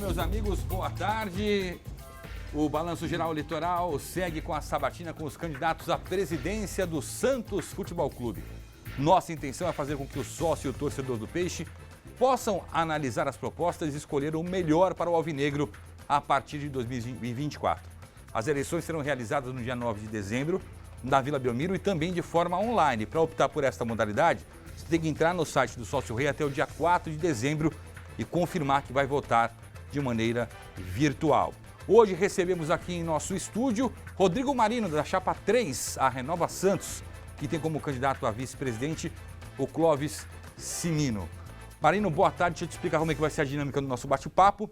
meus amigos, boa tarde. O Balanço Geral Eleitoral segue com a sabatina com os candidatos à presidência do Santos Futebol Clube. Nossa intenção é fazer com que o sócio e o torcedor do Peixe possam analisar as propostas e escolher o melhor para o Alvinegro a partir de 2024. As eleições serão realizadas no dia 9 de dezembro, na Vila Belmiro e também de forma online. Para optar por esta modalidade, você tem que entrar no site do Sócio Rei até o dia 4 de dezembro e confirmar que vai votar de maneira virtual. Hoje recebemos aqui em nosso estúdio Rodrigo Marino, da Chapa 3, a Renova Santos, que tem como candidato a vice-presidente o Clóvis Cimino. Marino, boa tarde. Deixa eu te explicar como é que vai ser a dinâmica do nosso bate-papo.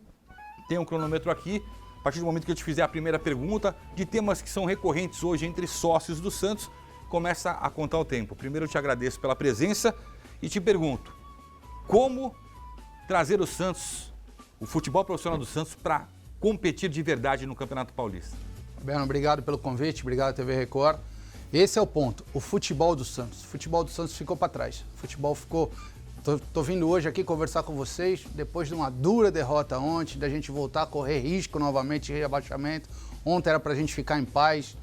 Tem um cronômetro aqui. A partir do momento que eu te fizer a primeira pergunta, de temas que são recorrentes hoje entre sócios do Santos, começa a contar o tempo. Primeiro eu te agradeço pela presença e te pergunto, como trazer o Santos, o futebol profissional do Santos, para competir de verdade no Campeonato Paulista? Fabiano, obrigado pelo convite, obrigado TV Record. Esse é o ponto, o futebol do Santos. O futebol do Santos ficou para trás. O futebol ficou... Tô vindo hoje aqui conversar com vocês, depois de uma dura derrota ontem, da gente voltar a correr risco novamente de rebaixamento. Ontem era para a gente ficar em paz,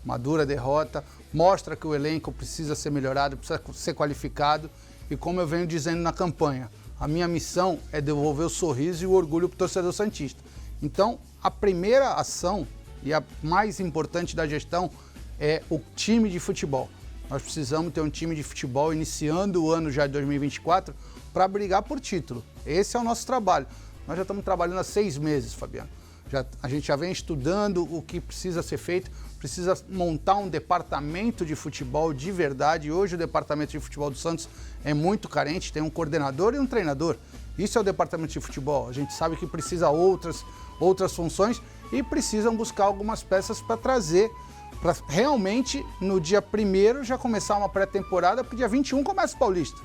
uma dura derrota. Mostra que o elenco precisa ser melhorado, precisa ser qualificado. E como eu venho dizendo na campanha, a minha missão é devolver o sorriso e o orgulho para o torcedor santista. Então, a primeira ação e a mais importante da gestão é o time de futebol. Nós precisamos ter um time de futebol iniciando o ano já de 2024 para brigar por título. Esse é o nosso trabalho. Nós já estamos trabalhando há 6 meses, Fabiano. A gente já vem estudando o que precisa ser feito, precisa montar um departamento de futebol de verdade. Hoje o departamento de futebol do Santos é muito carente, tem um coordenador e um treinador. Isso é o departamento de futebol. A gente sabe que precisa outras funções e precisam buscar algumas peças para trazer, para realmente no dia 1º já começar uma pré-temporada, porque dia 21 começa o Paulista.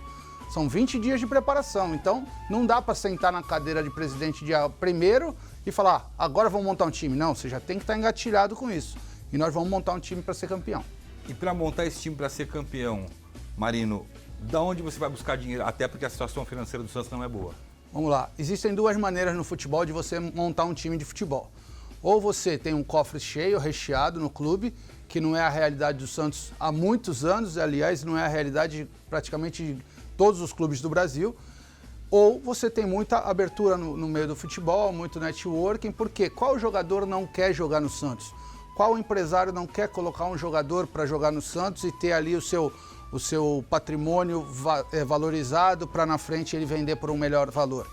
São 20 dias de preparação, então não dá para sentar na cadeira de presidente dia 1º e falar, agora vamos montar um time. Não, você já tem que estar engatilhado com isso. E nós vamos montar um time para ser campeão. E para montar esse time para ser campeão, Marino, da onde você vai buscar dinheiro? Até porque a situação financeira do Santos não é boa. Vamos lá. Existem 2 maneiras no futebol de você montar um time de futebol. Ou você tem um cofre cheio, recheado no clube, que não é a realidade do Santos há muitos anos, aliás, não é a realidade praticamente de todos os clubes do Brasil. Ou você tem muita abertura no meio do futebol, muito networking, porque qual jogador não quer jogar no Santos? Qual empresário não quer colocar um jogador para jogar no Santos e ter ali o seu patrimônio valorizado para na frente ele vender por um melhor valor?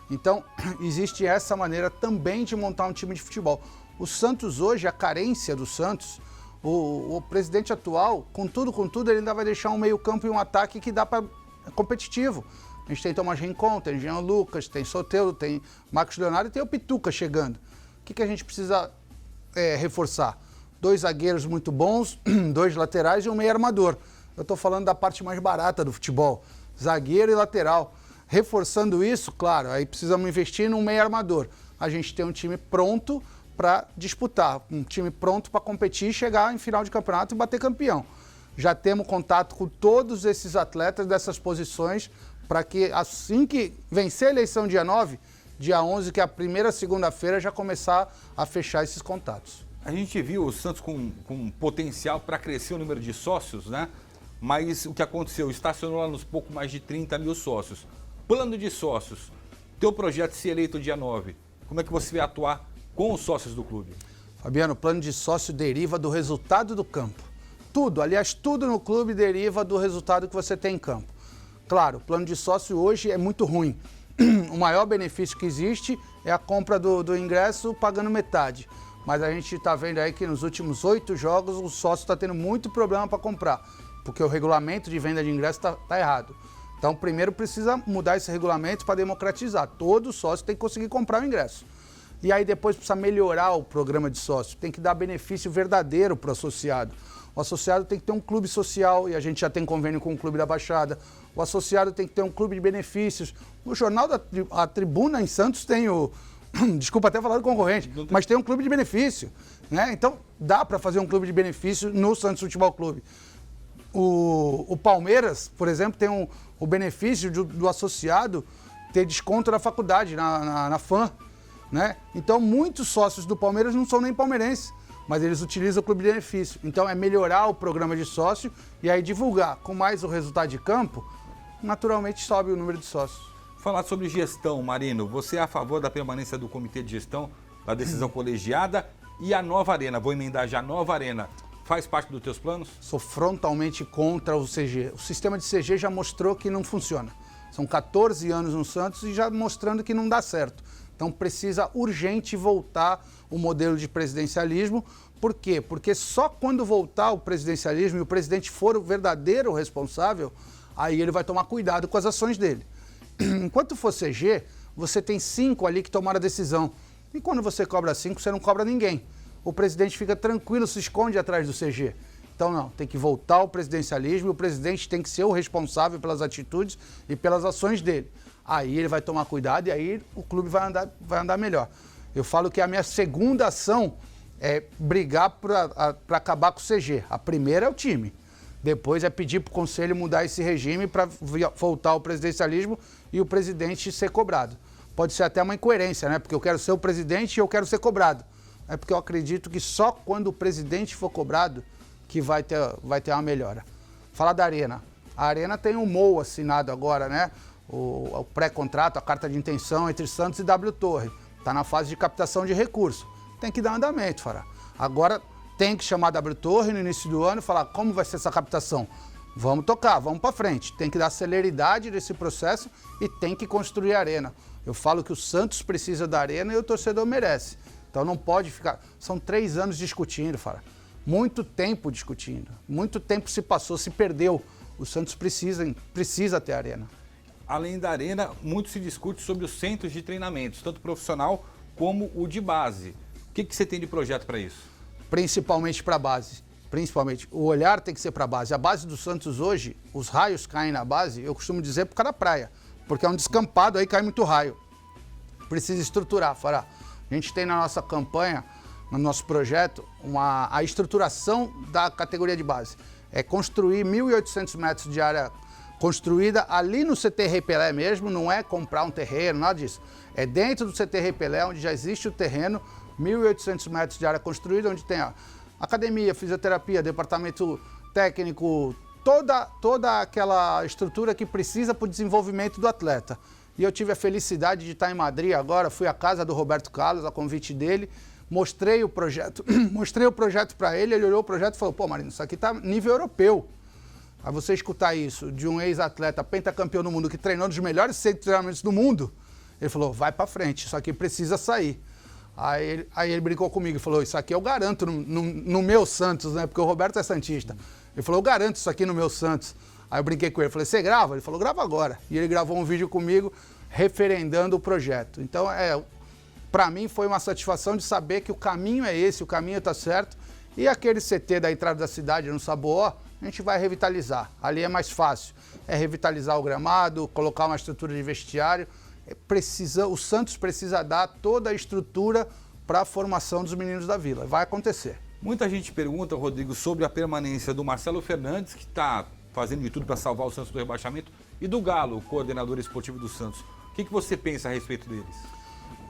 Então, existe essa maneira também de montar um time de futebol. O Santos hoje, a carência do Santos, o presidente atual, com tudo, ele ainda vai deixar um meio-campo e um ataque que dá para competitivo. A gente tem Tomás Rincon, tem Jean Lucas, tem Soteldo, tem Marcos Leonardo e tem o Pituca chegando. O que a gente precisa reforçar? 2 zagueiros muito bons, 2 laterais e um meio armador. Eu estou falando da parte mais barata do futebol, zagueiro e lateral. Reforçando isso, claro, aí precisamos investir num meio armador. A gente tem um time pronto para disputar, um time pronto para competir, chegar em final de campeonato e bater campeão. Já temos contato com todos esses atletas dessas posições para que assim que vencer a eleição dia 9, dia 11, que é a primeira segunda-feira, já começar a fechar esses contatos. A gente viu o Santos com potencial para crescer o número de sócios, né? Mas o que aconteceu? Estacionou lá nos pouco mais de 30 mil sócios. Plano de sócios, teu projeto se eleito dia 9, como é que você vai atuar com os sócios do clube? Fabiano, o plano de sócio deriva do resultado do campo. Tudo, aliás, tudo no clube deriva do resultado que você tem em campo. Claro, o plano de sócio hoje é muito ruim. O maior benefício que existe é a compra do ingresso pagando metade. Mas a gente está vendo aí que nos últimos 8 jogos o sócio está tendo muito problema para comprar, porque o regulamento de venda de ingresso está errado. Então, primeiro precisa mudar esse regulamento para democratizar. Todo sócio tem que conseguir comprar o ingresso. E aí depois precisa melhorar o programa de sócio. Tem que dar benefício verdadeiro para o associado. O associado tem que ter um clube social, e a gente já tem convênio com o Clube da Baixada. O associado tem que ter um clube de benefícios. O jornal a Tribuna em Santos tem o... Desculpa até falar do concorrente, mas tem um clube de benefício, né? Então, dá para fazer um clube de benefício no Santos Futebol Clube. O Palmeiras, por exemplo, tem o benefício do associado ter desconto na faculdade, na FAM. né? Então, muitos sócios do Palmeiras não são nem palmeirenses, mas eles utilizam o clube de benefício. Então, é melhorar o programa de sócio e aí divulgar. Com mais o resultado de campo, naturalmente sobe o número de sócios. Falar sobre gestão, Marino. Você é a favor da permanência do comitê de gestão, da decisão colegiada e a nova arena? Vou emendar já a nova arena. Faz parte dos teus planos? Sou frontalmente contra o CG. O sistema de CG já mostrou que não funciona. São 14 anos no Santos e já mostrando que não dá certo. Então precisa urgente voltar o modelo de presidencialismo. Por quê? Porque só quando voltar o presidencialismo e o presidente for o verdadeiro responsável, aí ele vai tomar cuidado com as ações dele. Enquanto for CG, você tem 5 ali que tomaram a decisão. E quando você cobra 5, você não cobra ninguém. O presidente fica tranquilo, se esconde atrás do CG. Então não, tem que voltar ao presidencialismo e o presidente tem que ser o responsável pelas atitudes e pelas ações dele. Aí ele vai tomar cuidado e aí o clube vai andar melhor. Eu falo que a minha segunda ação é brigar para acabar com o CG. A primeira é o time. Depois é pedir para o conselho mudar esse regime para voltar ao presidencialismo e o presidente ser cobrado. Pode ser até uma incoerência, né? Porque eu quero ser o presidente e eu quero ser cobrado. É porque eu acredito que só quando o presidente for cobrado que vai ter uma melhora. Falar da Arena. A Arena tem um MOU assinado agora, né? O pré-contrato, a carta de intenção entre Santos e W Torre. Está na fase de captação de recursos. Tem que dar andamento, Fará. Agora tem que chamar a W Torre no início do ano e falar como vai ser essa captação. Vamos tocar, vamos para frente. Tem que dar celeridade nesse processo e tem que construir a Arena. Eu falo que o Santos precisa da Arena e o torcedor merece. Então não pode ficar... São 3 anos discutindo, Fará. Muito tempo discutindo. Muito tempo se passou, se perdeu. O Santos precisa ter Arena. Além da Arena, muito se discute sobre os centros de treinamentos, tanto profissional como o de base. O que você tem de projeto para isso? Principalmente para a base. Principalmente. O olhar tem que ser para a base. A base do Santos hoje, os raios caem na base, eu costumo dizer por causa da praia. Porque é um descampado, aí cai muito raio. Precisa estruturar, Fará. A gente tem na nossa campanha, no nosso projeto, a estruturação da categoria de base. É construir 1.800 metros de área construída ali no CT Rei Pelé mesmo, não é comprar um terreno, nada disso. É dentro do CT Rei Pelé, onde já existe o terreno, 1.800 metros de área construída, onde tem a academia, fisioterapia, departamento técnico, toda aquela estrutura que precisa para o desenvolvimento do atleta. E eu tive a felicidade de estar em Madrid agora, fui à casa do Roberto Carlos, a convite dele, mostrei o projeto para ele, ele olhou o projeto e falou, pô, Marino, isso aqui tá nível europeu. Aí você escutar isso de um ex-atleta pentacampeão do mundo que treinou nos melhores centros de treinamentos do mundo, ele falou, vai para frente, isso aqui precisa sair. Aí ele brincou comigo e falou, isso aqui eu garanto no meu Santos, né? Porque o Roberto é santista. Ele falou, eu garanto isso aqui no meu Santos. Aí eu brinquei com ele, falei, você grava? Ele falou, grava agora. E ele gravou um vídeo comigo referendando o projeto. Então, para mim foi uma satisfação de saber que o caminho é esse, o caminho está certo. E aquele CT da entrada da cidade, no Saboó, a gente vai revitalizar. Ali é mais fácil. É revitalizar o gramado, colocar uma estrutura de vestiário. O Santos precisa dar toda a estrutura para a formação dos meninos da Vila. Vai acontecer. Muita gente pergunta, Rodrigo, sobre a permanência do Marcelo Fernandes, que está fazendo de tudo para salvar o Santos do rebaixamento, e do Galo, o coordenador esportivo do Santos. O que você pensa a respeito deles?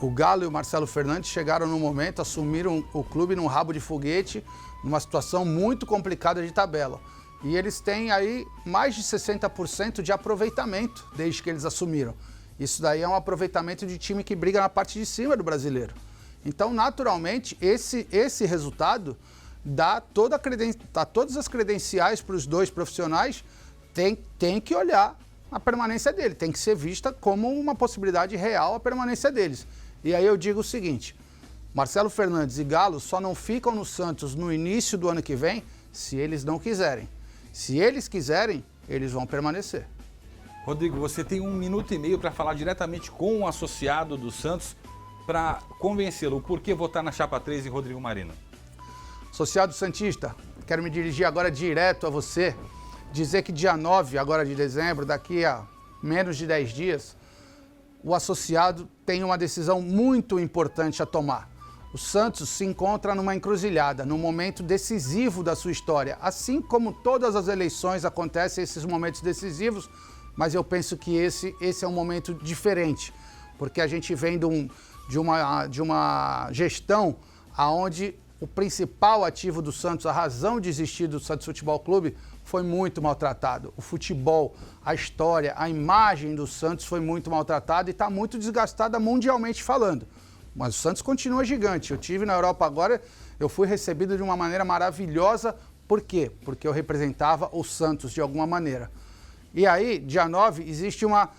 O Galo e o Marcelo Fernandes chegaram no momento, assumiram o clube num rabo de foguete, numa situação muito complicada de tabela. E eles têm aí mais de 60% de aproveitamento desde que eles assumiram. Isso daí é um aproveitamento de time que briga na parte de cima do brasileiro. Então, naturalmente, esse resultado dá todas as credenciais para os dois profissionais, tem que olhar a permanência dele, tem que ser vista como uma possibilidade real a permanência deles. E aí eu digo o seguinte, Marcelo Fernandes e Galo só não ficam no Santos no início do ano que vem se eles não quiserem. Se eles quiserem, eles vão permanecer. Rodrigo, você tem 1 minuto e meio para falar diretamente com o associado do Santos para convencê-lo. Por que votar na Chapa 3 em Rodrigo Marino? Associado Santista, quero me dirigir agora direto a você, dizer que dia 9 agora de dezembro, daqui a menos de 10 dias, o associado tem uma decisão muito importante a tomar. O Santos se encontra numa encruzilhada, num momento decisivo da sua história. Assim como todas as eleições acontecem esses momentos decisivos, mas eu penso que esse é um momento diferente, porque a gente vem de uma gestão onde o principal ativo do Santos, a razão de existir do Santos Futebol Clube, foi muito maltratado. O futebol, a história, a imagem do Santos foi muito maltratada e está muito desgastada mundialmente falando. Mas o Santos continua gigante. Eu tive na Europa agora, eu fui recebido de uma maneira maravilhosa. Por quê? Porque eu representava o Santos de alguma maneira. E aí, dia 9, existe uma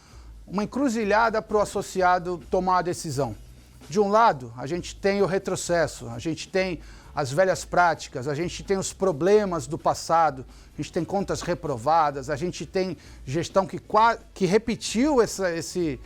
encruzilhada para o associado tomar a decisão. De um lado, a gente tem o retrocesso, a gente tem as velhas práticas, a gente tem os problemas do passado, a gente tem contas reprovadas, a gente tem gestão que repetiu esse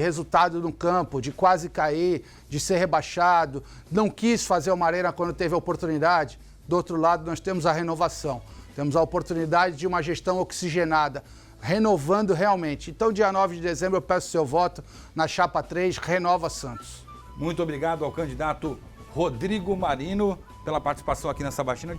resultado no campo, de quase cair, de ser rebaixado, não quis fazer uma arena quando teve a oportunidade. Do outro lado, nós temos a renovação, temos a oportunidade de uma gestão oxigenada, renovando realmente. Então, dia 9 de dezembro, eu peço seu voto na chapa 3, Renova Santos. Muito obrigado ao candidato Rodrigo Marino pela participação aqui na Sabatina.